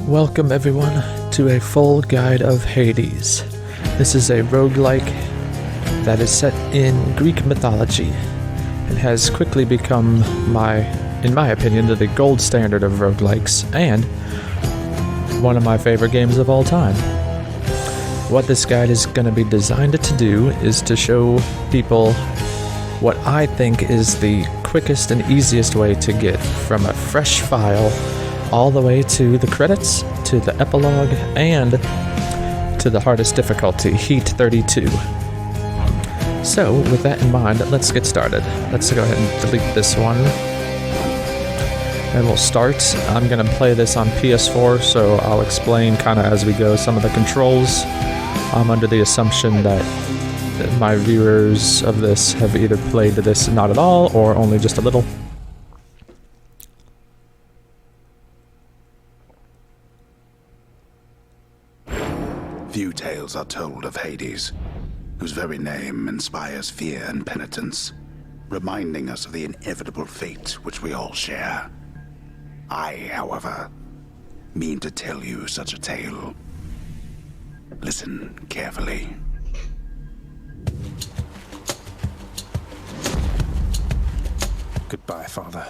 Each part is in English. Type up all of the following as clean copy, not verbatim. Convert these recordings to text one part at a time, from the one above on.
Welcome everyone to a full guide of Hades. This is a roguelike that is set in Greek mythology and has quickly become in my opinion, the gold standard of roguelikes and one of my favorite games of all time. What this guide is going to be designed to do is to show people what I think is the quickest and easiest way to get from a fresh file all the way to the credits, to the epilogue, and to the hardest difficulty, Heat 32. So, with that in mind, let's get started. Let's go ahead and delete this one. And we'll start. I'm going to play this on PS4, so I'll explain kind of as we go some of the controls. I'm under the assumption that my viewers of this have either played this not at all, or only just a little. Few tales are told of Hades, whose very name inspires fear and penitence, reminding us of the inevitable fate which we all share. I, however, mean to tell you such a tale. Listen carefully. Goodbye, Father.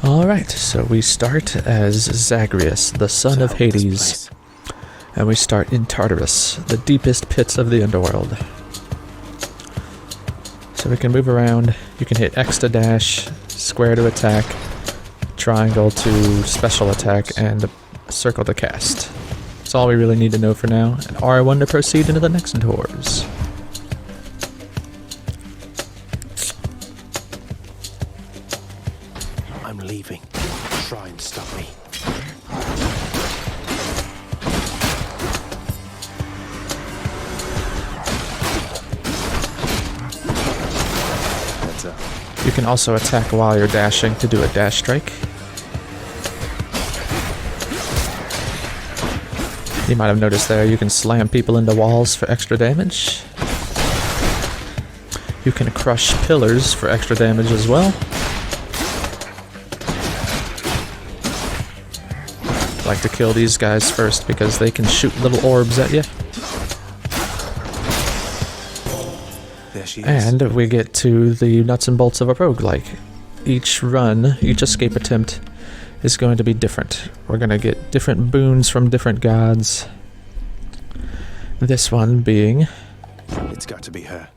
Alright, so we start as Zagreus, the son of Hades, and we start in Tartarus, the deepest pits of the underworld. So we can move around. You can hit X to dash, square to attack, triangle to special attack, and circle to cast. That's all we really need to know for now, and R1 to proceed into the next doors. I'm leaving. Try and stop me. Heads up. You can also attack while you're dashing to do a dash strike. You might have noticed there you can slam people into walls for extra damage. You can crush pillars for extra damage as well. I like to kill these guys first because they can shoot little orbs at you. There she is. And we get to the nuts and bolts of a roguelike. Each run, each escape attempt is going to be different. We're going to get different boons from different gods. This one being... It's got to be her.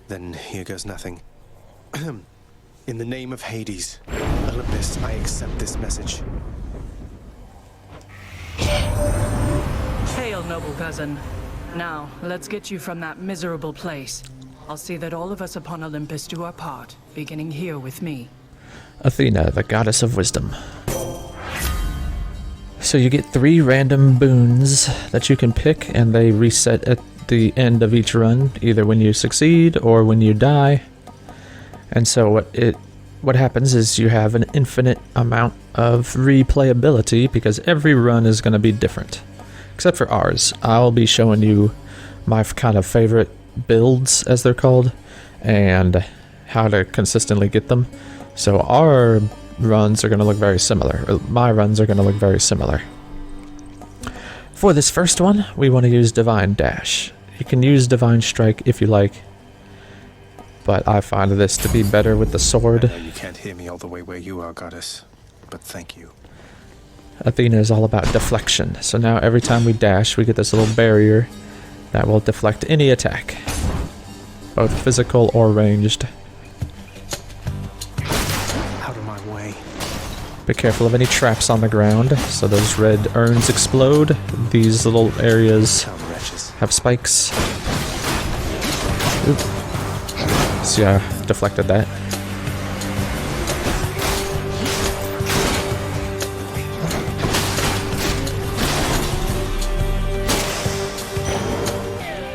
Then here goes nothing. In the name of Hades, Olympus, I accept this message. Hail, noble cousin. Now, let's get you from that miserable place. I'll see that all of us upon Olympus do our part, beginning here with me. Athena, the goddess of wisdom. So you get 3 random boons that you can pick, and they reset at the end of each run, either when you succeed or when you die. And so what happens is you have an infinite amount of replayability because every run is going to be different. Except for ours. I'll be showing you my kind of favorite builds, as they're called, and how to consistently get them. So our runs are going to look very similar. My runs are going to look very similar. For this first one, we want to use Divine Dash. You can use Divine Strike if you like, but I find this to be better with the sword. I know you can't hear me all the way where you are, goddess, but thank you. Athena is all about deflection, so now every time we dash, we get this little barrier that will deflect any attack, both physical or ranged. Out of my way. Be careful of any traps on the ground, so those red urns explode. These little areas Town wretches. have spikes. Oop. See, I deflected that.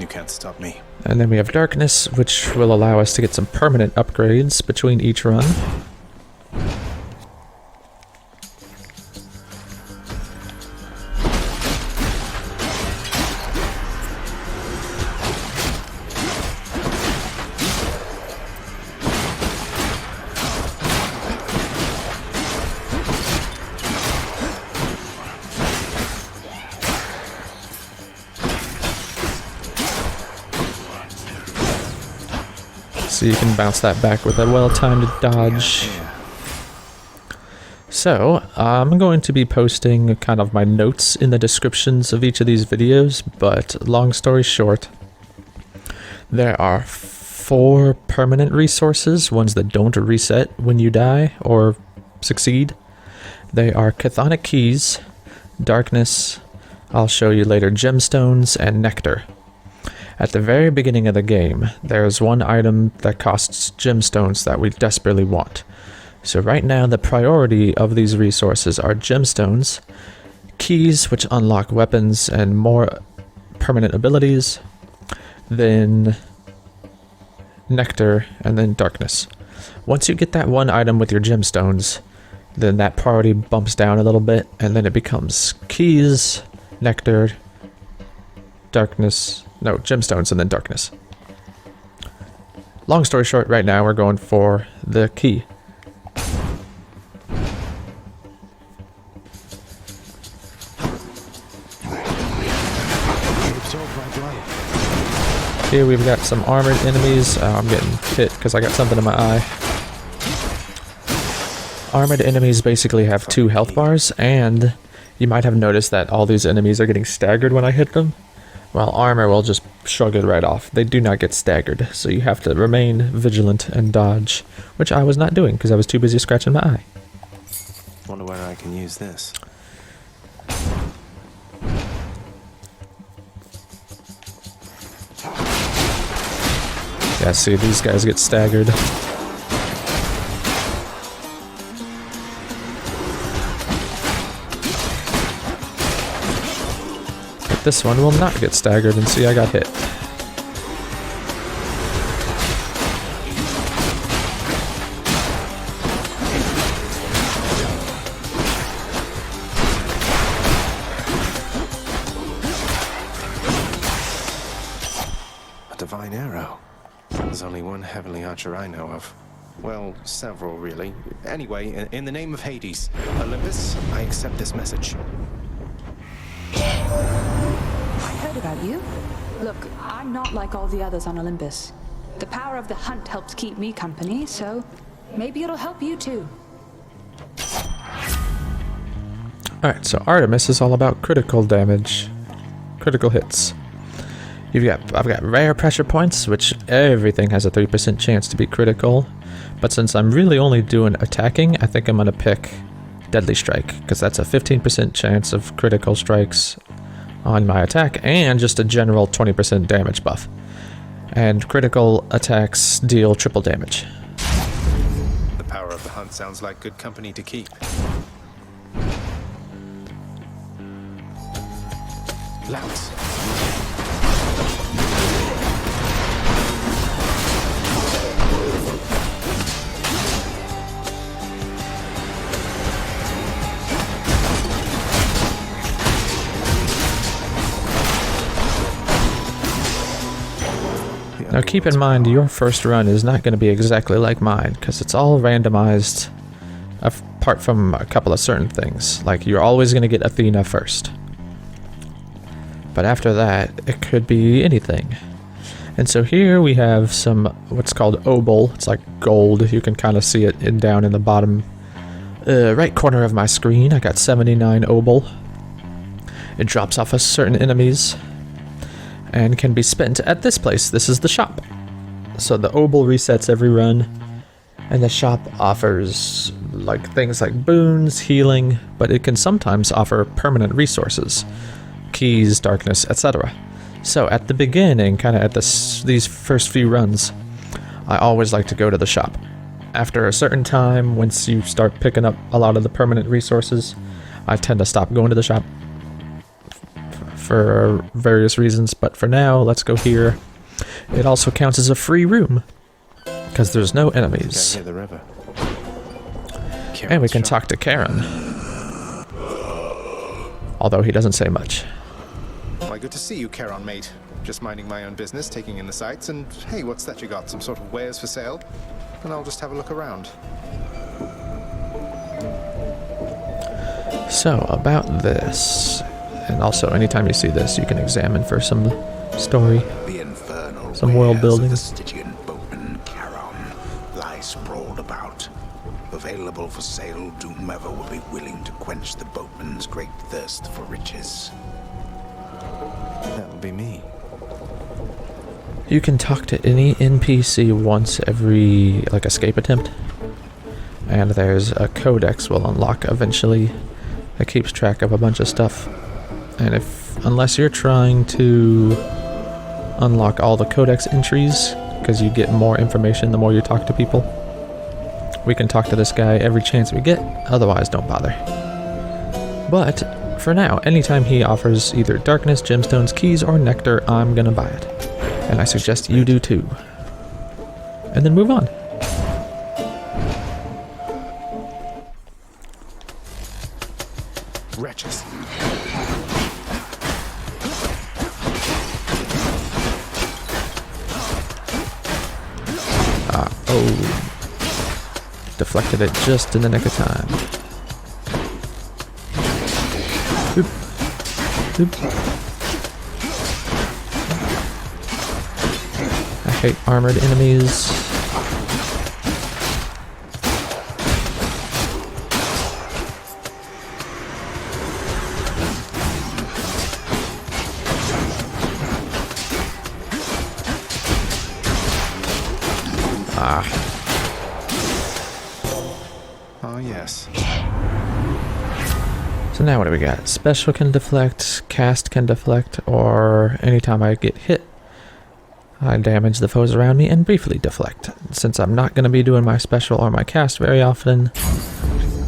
You can't stop me. And then we have Darkness, which will allow us to get some permanent upgrades between each run. So you can bounce that back with a well-timed dodge. So, I'm going to be posting kind of my notes in the descriptions of each of these videos, but long story short, there are 4 permanent resources, ones that don't reset when you die or succeed. They are Chthonic Keys, Darkness, I'll show you later, Gemstones, and Nectar. At the very beginning of the game, there's one item that costs gemstones that we desperately want. So right now, the priority of these resources are gemstones, keys, which unlock weapons and more permanent abilities, then nectar, and then darkness. Once you get that one item with your gemstones, then that priority bumps down a little bit, and then it becomes keys, nectar, darkness, no, gemstones, and then darkness. Long story short, right now we're going for the key. Here we've got some armored enemies. I'm getting hit because I got something in my eye. Armored enemies basically have 2 health bars, and you might have noticed that all these enemies are getting staggered when I hit them, while armor will just shrug it right off. They do not get staggered, so you have to remain vigilant and dodge, which I was not doing because I was too busy scratching my eye. Wonder where I can use this. Yeah, see, these guys get staggered. But this one will not get staggered, and see, I got hit. A divine arrow. There's only one heavenly archer I know of. Well, several, really. Anyway, in the name of Hades, Olympus, I accept this message. I heard about you. Look, I'm not like all the others on Olympus. The power of the hunt helps keep me company, so maybe it'll help you too. Alright, so Artemis is all about critical damage. Critical hits. I've got rare pressure points, which everything has a 3% chance to be critical. But since I'm really only doing attacking, I think I'm going to pick Deadly Strike, because that's a 15% chance of critical strikes on my attack, and just a general 20% damage buff. And critical attacks deal triple damage. The power of the hunt sounds like good company to keep. Louts. Now keep in mind, your first run is not going to be exactly like mine, because it's all randomized, apart from a couple of certain things. Like, you're always going to get Athena first. But after that, it could be anything. And so here we have some, what's called obol. It's like gold. You can kind of see it down in the bottom right corner of my screen. I got 79 obol. It drops off of certain enemies and can be spent at this place. This is the shop. So the obol resets every run, and the shop offers like things like boons, healing, but it can sometimes offer permanent resources, keys, darkness, etc. So at the beginning, kind of at these first few runs, I always like to go to the shop. After a certain time, once you start picking up a lot of the permanent resources, I tend to stop going to the shop for various reasons, but for now, let's go here. It also counts as a free room, because there's no enemies. Hear the river. And we can talk to Charon. Although he doesn't say much. Why, good to see you, Charon, mate. Just minding my own business, taking in the sights, and hey, what's that you got? Some sort of wares for sale? And I'll just have a look around. So, about this, and also anytime you see this, you can examine for some story, The infernal some world wares building. of the Stygian boatman Charon. lie sprawled about. Available for sale to whomever will be willing to quench the boatman's great thirst for riches. That would be me. You can talk to any NPC once every, like, escape attempt. And there's a codex we'll unlock eventually that keeps track of a bunch of stuff. And unless you're trying to unlock all the codex entries, because you get more information the more you talk to people, we can talk to this guy every chance we get, otherwise don't bother. But for now, anytime he offers either darkness, gemstones, keys, or nectar, I'm gonna buy it. And I suggest you do too. And then move on. Wretches. Oh. Deflected it just in the nick of time. Oop. Oop. I hate armored enemies. Oh, yes. So now what do we got? Special can deflect, cast can deflect, or anytime I get hit, I damage the foes around me and briefly deflect. Since I'm not going to be doing my special or my cast very often,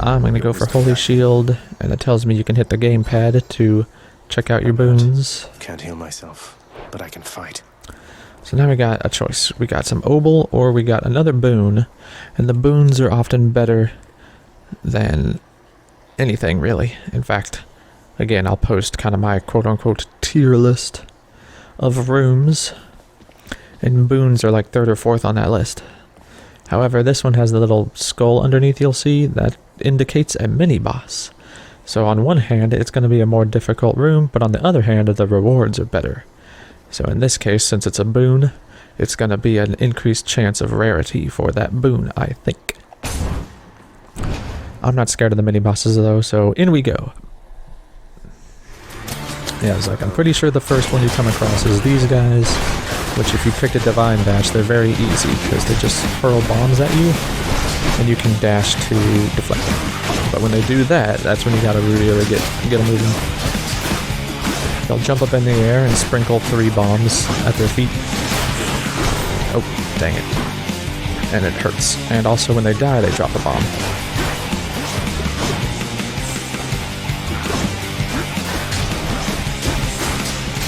I'm going to go for Holy Shield, and it tells me you can hit the gamepad to check out your boons. Can't heal myself, but I can fight. So now we got a choice. We got some obol or we got another boon, and the boons are often better than anything really. In fact, again, I'll post kind of my quote-unquote tier list of rooms, and boons are like 3rd or 4th on that list. However, this one has the little skull underneath you'll see that indicates a mini-boss. So on one hand, it's going to be a more difficult room, but on the other hand, the rewards are better. So in this case, since it's a boon, it's going to be an increased chance of rarity for that boon, I think. I'm not scared of the mini-bosses though, so in we go. Yeah, it's like, I'm pretty sure the first one you come across is these guys, which if you pick a Divine Dash, they're very easy, because they just hurl bombs at you, and you can dash to deflect them. But when they do that, that's when you gotta really get them moving. They'll jump up in the air and sprinkle 3 bombs at their feet. Oh, dang it. And it hurts. And also when they die, they drop a bomb.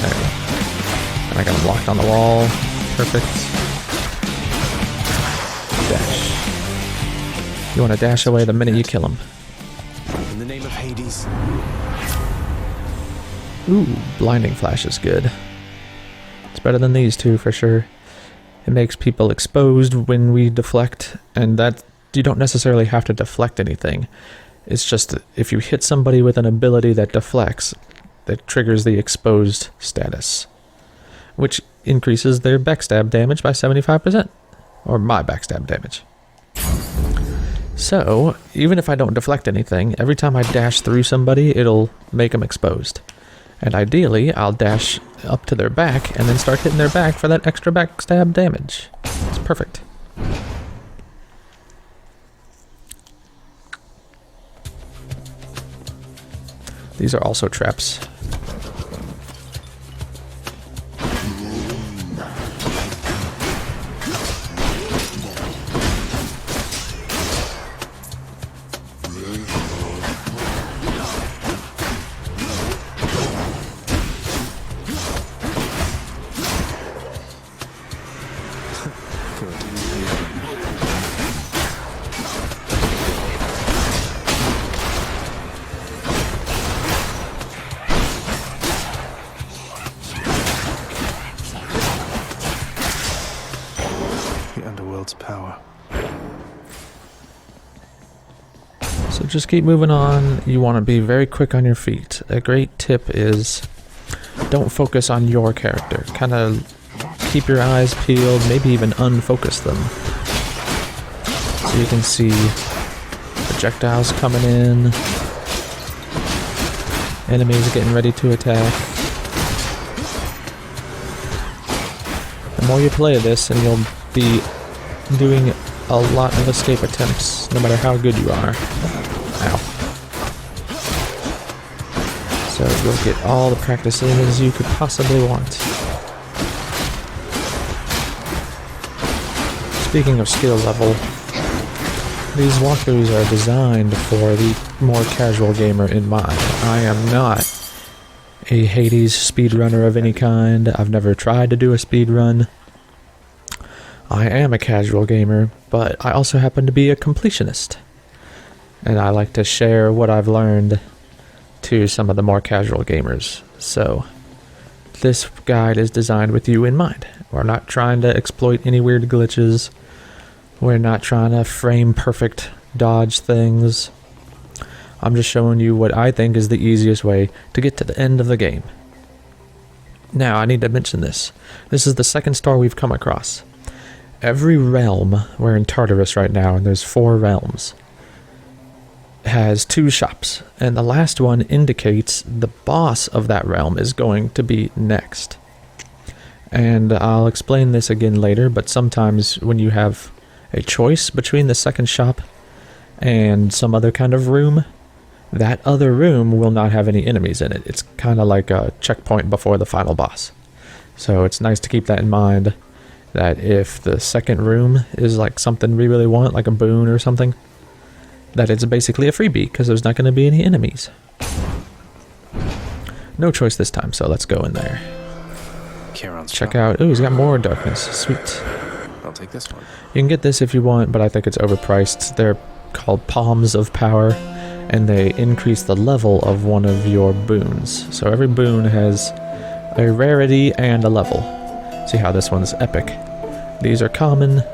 There we go. And I got him locked on the wall. Perfect. Dash. You want to dash away the minute you kill him. In the name of Hades. Ooh, blinding flash is good. It's better than these two for sure. It makes people exposed when we deflect, and that you don't necessarily have to deflect anything. It's just if you hit somebody with an ability that deflects, that triggers the exposed status, which increases their backstab damage by 75%, or my backstab damage. So, even if I don't deflect anything, every time I dash through somebody, it'll make them exposed. And ideally, I'll dash up to their back and then start hitting their back for that extra backstab damage. It's perfect. These are also traps. Power. So just keep moving on. You want to be very quick on your feet. A great tip is don't focus on your character. Kind of keep your eyes peeled, maybe even unfocus them. So you can see projectiles coming in, enemies getting ready to attack. The more you play this, and you'll be doing a lot of escape attempts, no matter how good you are. Ow. So you'll get all the practice in as you could possibly want. Speaking of skill level, these walkthroughs are designed for the more casual gamer in mind. I am not a Hades speedrunner of any kind. I've never tried to do a speedrun. I am a casual gamer, but I also happen to be a completionist. And I like to share what I've learned to some of the more casual gamers. So this guide is designed with you in mind. We're not trying to exploit any weird glitches. We're not trying to frame perfect dodge things. I'm just showing you what I think is the easiest way to get to the end of the game. Now, I need to mention this. This is the second star we've come across. Every realm, we're in Tartarus right now, and there's 4 realms, has 2 shops, and the last one indicates the boss of that realm is going to be next. And I'll explain this again later, but sometimes when you have a choice between the second shop and some other kind of room, that other room will not have any enemies in it. It's kind of like a checkpoint before the final boss. So it's nice to keep that in mind, that if the second room is like something we really want, like a boon or something, that it's basically a freebie, because there's not going to be any enemies. No choice this time, so let's go in there. Charon's Check shop. out... Oh, he's got more darkness. Sweet. I'll take this one. You can get this if you want, but I think it's overpriced. They're called Palms of Power, and they increase the level of one of your boons. So every boon has a rarity and a level. See how this one's epic. These are common.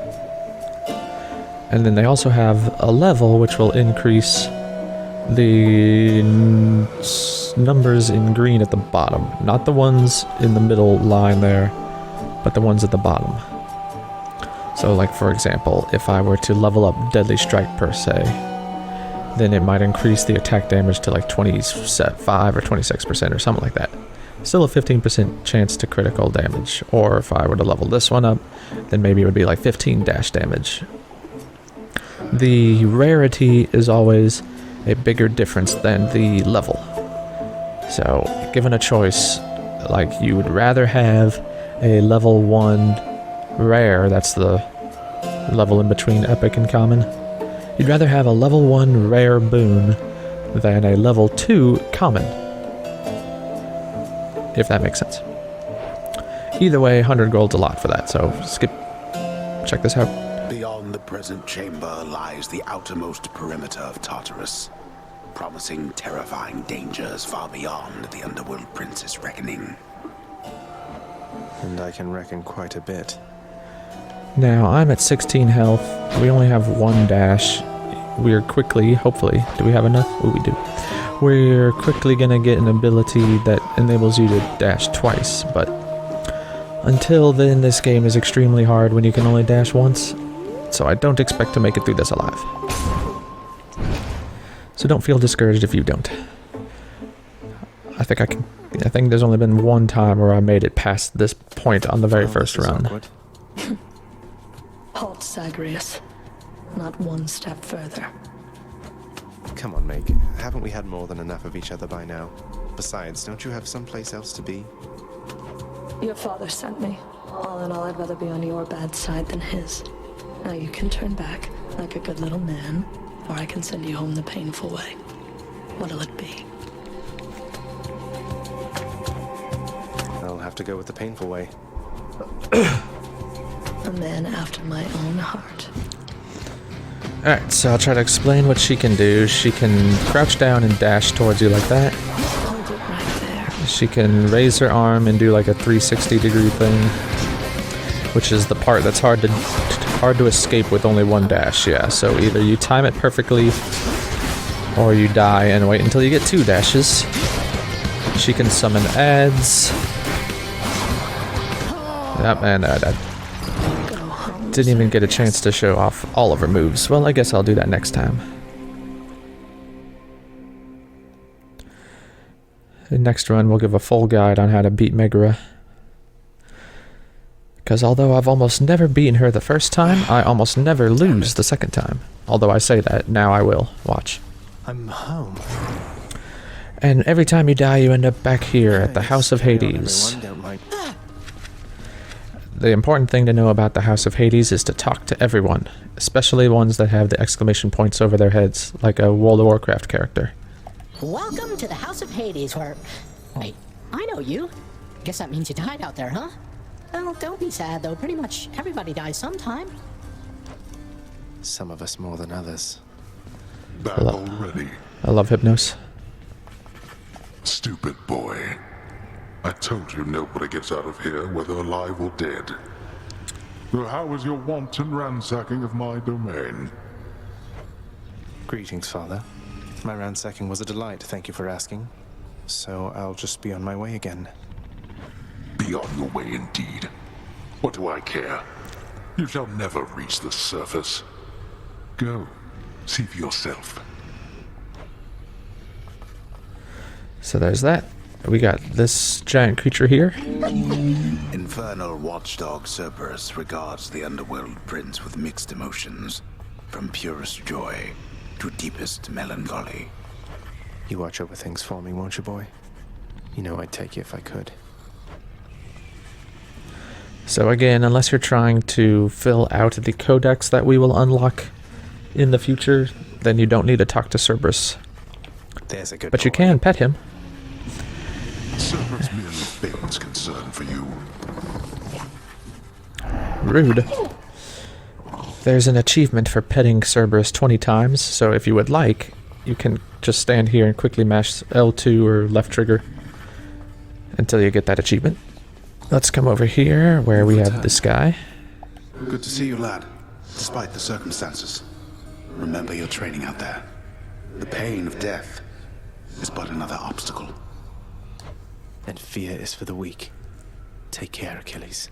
And then they also have a level which will increase the numbers in green at the bottom. Not the ones in the middle line there, but the ones at the bottom. So like for example, if I were to level up Deadly Strike per se, then it might increase the attack damage to like 25 or 26% or something like that. Still a 15% chance to critical damage. Or if I were to level this one up, then maybe it would be like 15 dash damage. The rarity is always a bigger difference than the level. So, given a choice, like you would rather have a level 1 rare, that's the level in between epic and common, you'd rather have a level 1 rare boon than a level 2 common. If that makes sense. Either way, 100 gold's a lot for that, so skip. Check this out. Beyond the present chamber lies the outermost perimeter of Tartarus, promising terrifying dangers far beyond the Underworld Prince's reckoning. And I can reckon quite a bit. Now, I'm at 16 health. We only have 1 dash. We're quickly, hopefully, do we have enough? Oh, we do. We're quickly gonna get an ability that enables you to dash twice, but until then, this game is extremely hard when you can only dash once, so I don't expect to make it through this alive. So don't feel discouraged if you don't. I think there's only been 1 time where I made it past this point on the very first run. Awkward. Halt, Zagreus. Not one step further. Come on, Meg. Haven't we had more than enough of each other by now? Besides, don't you have someplace else to be? Your father sent me. All in all, I'd rather be on your bad side than his. Now you can turn back, like a good little man, or I can send you home the painful way. What'll it be? I'll have to go with the painful way. A man after my own heart. Alright, so I'll try to explain what she can do. She can crouch down and dash towards you like that. Hold it right there. She can raise her arm and do like a 360 degree thing, which is the part that's hard to escape with only 1 dash. Yeah, so either you time it perfectly or you die and wait until you get 2 dashes. She can summon ads. Yep, and Didn't even get a chance to show off all of her moves. Well, I guess I'll do that next time. The next run, we'll give a full guide on how to beat Megara. Because although I've almost never beaten her the first time, I almost never lose the second time. Although I say that, now I will. Watch. I'm home. And every time you die, you end up back here at the House of Carry on, Hades. everyone, don't mind. The important thing to know about the House of Hades is to talk to everyone, especially ones that have the exclamation points over their heads, like a World of Warcraft character. Welcome to the House of Hades, where... Wait, I know you. Guess that means you died out there, huh? Well, don't be sad, though. Pretty much everybody dies sometime. Some of us more than others. Back already? I love Hypnos. Stupid boy. I told you nobody gets out of here, whether alive or dead. So how was your wanton ransacking of my domain? Greetings, Father. My ransacking was a delight, thank you for asking. So I'll just be on my way again. Be on your way indeed. What do I care? You shall never reach the surface. Go, see for yourself. So there's that. We got this giant creature here. Infernal watchdog Cerberus regards the underworld prince with mixed emotions, from purest joy to deepest melancholy. You watch over things for me, won't you, boy? You know I'd take you if I could. So again, unless you're trying to fill out the codex that we will unlock in the future, then you don't need to talk to Cerberus. There's a good But you boy. can pet him. Cerberus merely feigns concern for you. Rude. There's an achievement for petting Cerberus 20 times, so if you would like, you can just stand here and quickly mash L2 or left trigger until you get that achievement. Let's come over here where we have this guy. Good to see you, lad, despite the circumstances. Remember your training out there. The pain of death is but another obstacle. And fear is for the weak. Take care, Achilles.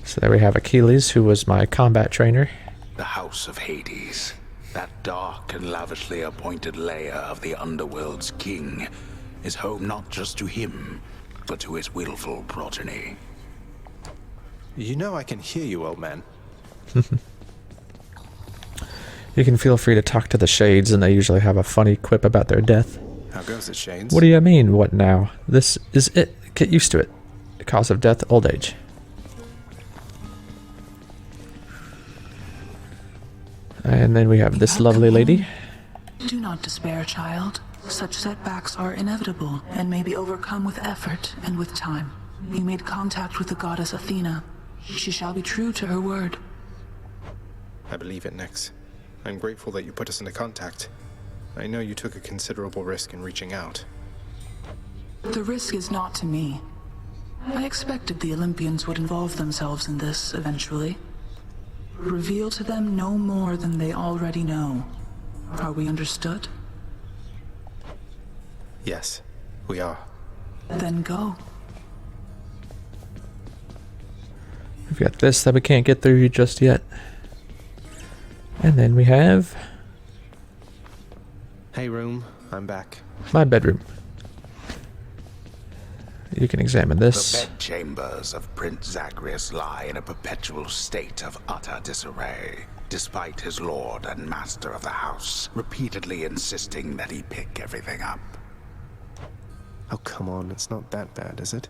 So there we have Achilles, who was my combat trainer. The House of Hades, that dark and lavishly appointed lair of the underworld's king, is home not just to him, but to his willful progeny. You know I can hear you, old man. You can feel free to talk to the Shades, and they usually have a funny quip about their death. How goes it, Shades? What do you mean, what now? This is it. Get used to it. The cause of death, old age. And then we have this lovely lady. Do not despair, child. Such setbacks are inevitable and may be overcome with effort and with time. You made contact with the goddess Athena. She shall be true to her word. I believe it, Nyx. I'm grateful that you put us into contact. I know you took a considerable risk in reaching out. The risk is not to me. I expected the Olympians would involve themselves in this eventually. Reveal to them no more than they already know. Are we understood? Yes, we are. Then go. We've got this that we can't get through just yet. And then we have Hey, room. I'm back. my bedroom. You can examine The this. bedchambers of Prince Zagreus lie in a perpetual state of utter disarray, despite his lord and master of the house repeatedly insisting that he pick everything up. Oh, come on. It's not that bad, is it?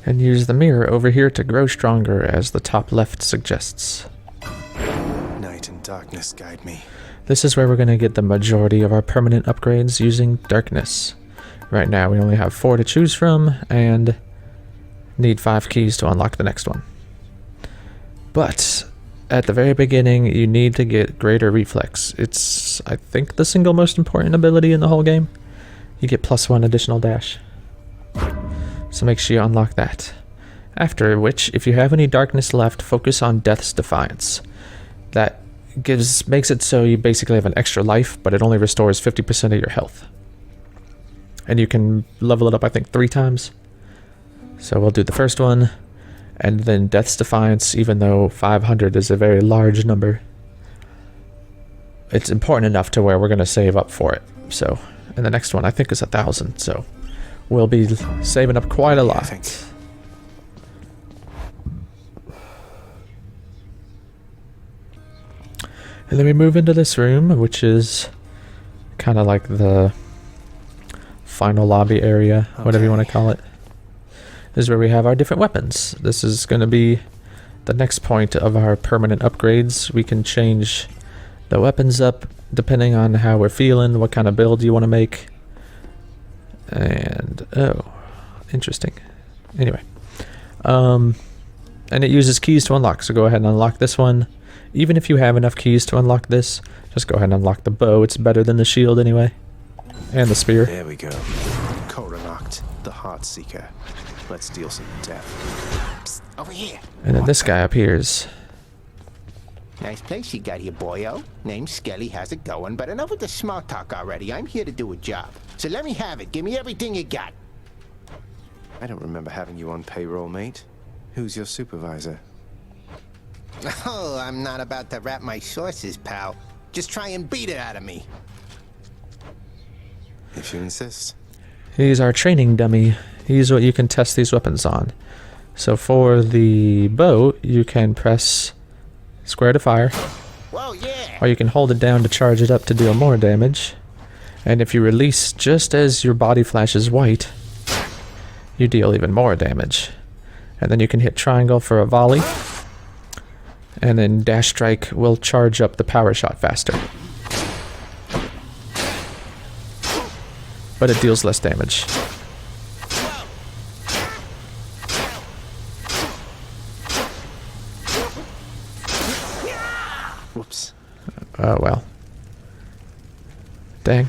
And use the mirror over here to grow stronger, as the top left suggests. Night and darkness guide me. This is where we're going to get the majority of our permanent upgrades using darkness. Right now we only have 4 to choose from, and need 5 keys to unlock the next one. But at the very beginning, you need to get greater reflex. It's, I think, the single most important ability in the whole game. You get +1 additional dash. So make sure you unlock that. After which, if you have any darkness left, focus on Death's Defiance. That makes it so you basically have an extra life, but it only restores 50% of your health. And you can level it up, I think, 3 times. So we'll do the first one. And then Death's Defiance, even though 500 is a very large number, it's important enough to where we're going to save up for it. So, and the next one I think is 1,000, so we'll be saving up quite a lot. I think. And then we move into this room, which is kind of like the final lobby area, whatever you want to call it. This is where we have our different weapons. This is going to be the next point of our permanent upgrades. We can change the weapons up depending on how we're feeling, what kind of build you want to make. And, oh, interesting. Anyway. And it uses keys to unlock, so go ahead and unlock this one. Even if you have enough keys to unlock this, just go ahead and unlock the bow. It's better than the shield anyway. And the spear. There we go. Code unlocked. The Heartseeker. Let's deal some death. Psst, over here. And then this guy appears. Nice place you got here, boyo. Name's Skelly, how's it going? But enough with the small talk already. I'm here to do a job. So let me have it. Give me everything you got. I don't remember having you on payroll, mate. Who's your supervisor? Oh, I'm not about to wrap my sources, pal. Just try and beat it out of me. If you insist. He's our training dummy. He's what you can test these weapons on. So for the bow, you can press square to fire. Whoa, yeah. Or you can hold it down to charge it up to deal more damage. And if you release just as your body flashes white, you deal even more damage. And then you can hit triangle for a volley. And then dash strike will charge up the power shot faster. But it deals less damage. Whoops. Oh well. Dang.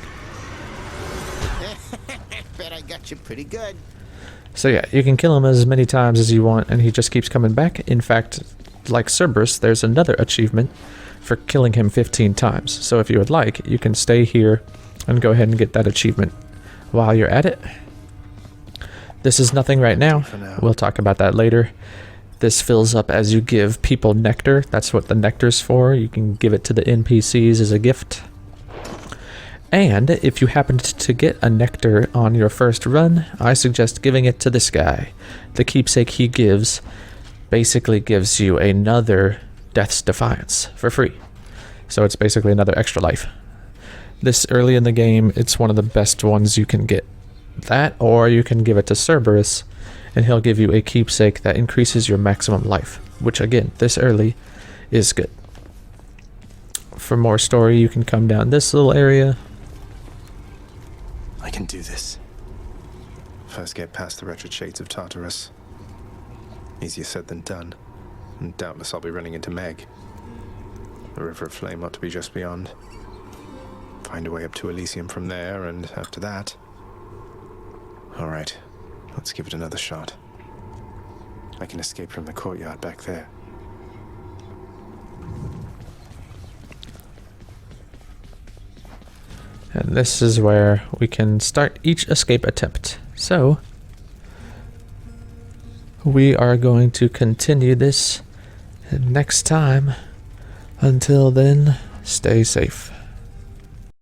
Bet I got you pretty good. So yeah, you can kill him as many times as you want, and he just keeps coming back. In fact, like Cerberus, there's another achievement for killing him 15 times. So if you would like, you can stay here and go ahead and get that achievement while you're at it. This is nothing right now. We'll talk about that later. This fills up as you give people nectar. That's what the nectar's for. You can give it to the NPCs as a gift. And if you happen to get a nectar on your first run, I suggest giving it to this guy. The keepsake he gives basically gives you another Death's Defiance for free. So it's basically another extra life. This early in the game, it's one of the best ones you can get. That, or you can give it to Cerberus, and he'll give you a keepsake that increases your maximum life, which again, this early is good. For more story, you can come down this little area. I can do this. First get past the wretched shades of Tartarus. Easier said than done. And doubtless I'll be running into Meg. The River of Flame ought to be just beyond. Find a way up to Elysium from there, and after that... Alright, let's give it another shot. I can escape from the courtyard back there. And this is where we can start each escape attempt. So, we are going to continue this next time. Until then, stay safe.